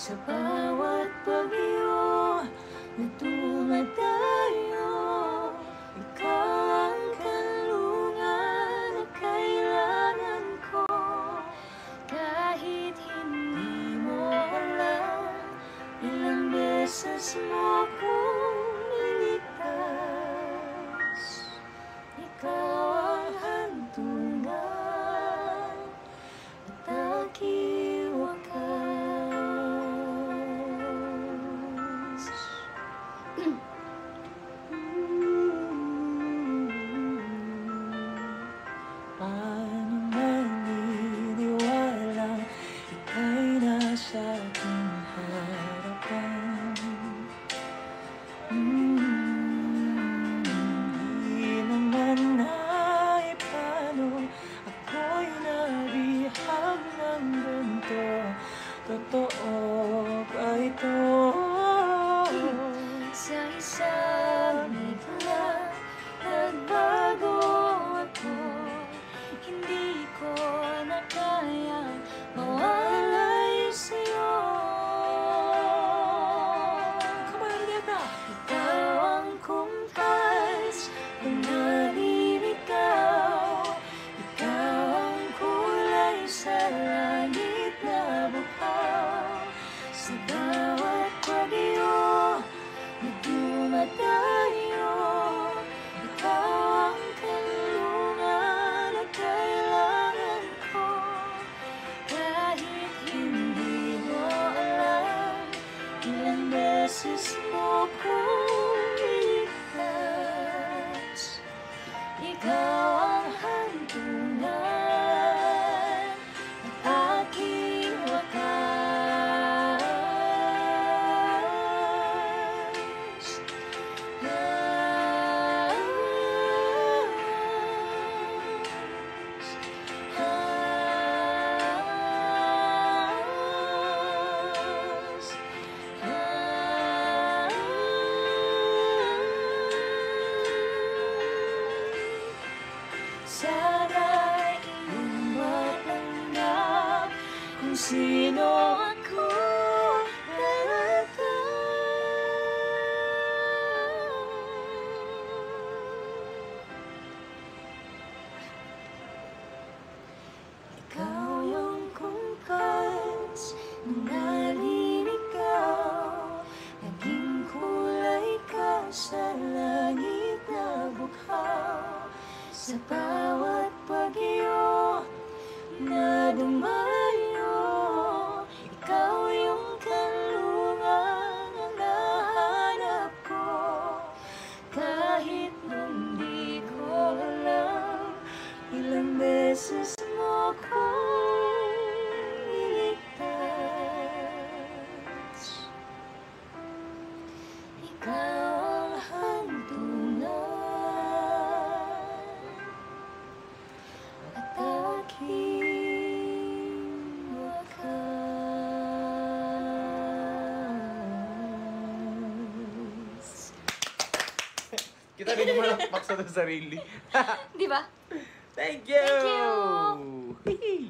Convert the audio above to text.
Sa bawat bagyo na dumadayo, ikaw ang kanlungan na kailangan ko. Kahit hindi mo alam, ilang beses mo kong niligtas. Ikaw ang hantungan at aking wakas. Paano maniniwalang ika'y nasa aking harapan? Hindi naman naipano ako'y nabihag ng ganito. Totoo ba ito? Sa isang bigla, nagbago ako. Hindi ko na kayang mawalay sa'yo. Ikaw ang kumpas, panganin ikaw. Ikaw ang kulay sa langit na bukaw. Sa bawat bagyo na dumadayo, ikaw ang kanlungan na kailangan ko. Kahit hindi mo alam, ilang beses mo kong niligtas. Ikaw ang hantungan at aking wakas. Sana iyong matanggap kung sino ako talaga. Ikaw yung kumpas, nangaling ikaw. Naging kulay ka sa langit na bukhaw. Sa bawat bagyo na dumayo, ikaw yung kanlungan na nahanap ko. Kahit nung di ko alam, ilang beses mo kong niligtas. Ikaw ang hantungan at aking wakas. Kita rin naman ang paksa ng sarili. Di ba? Thank you! Thank you!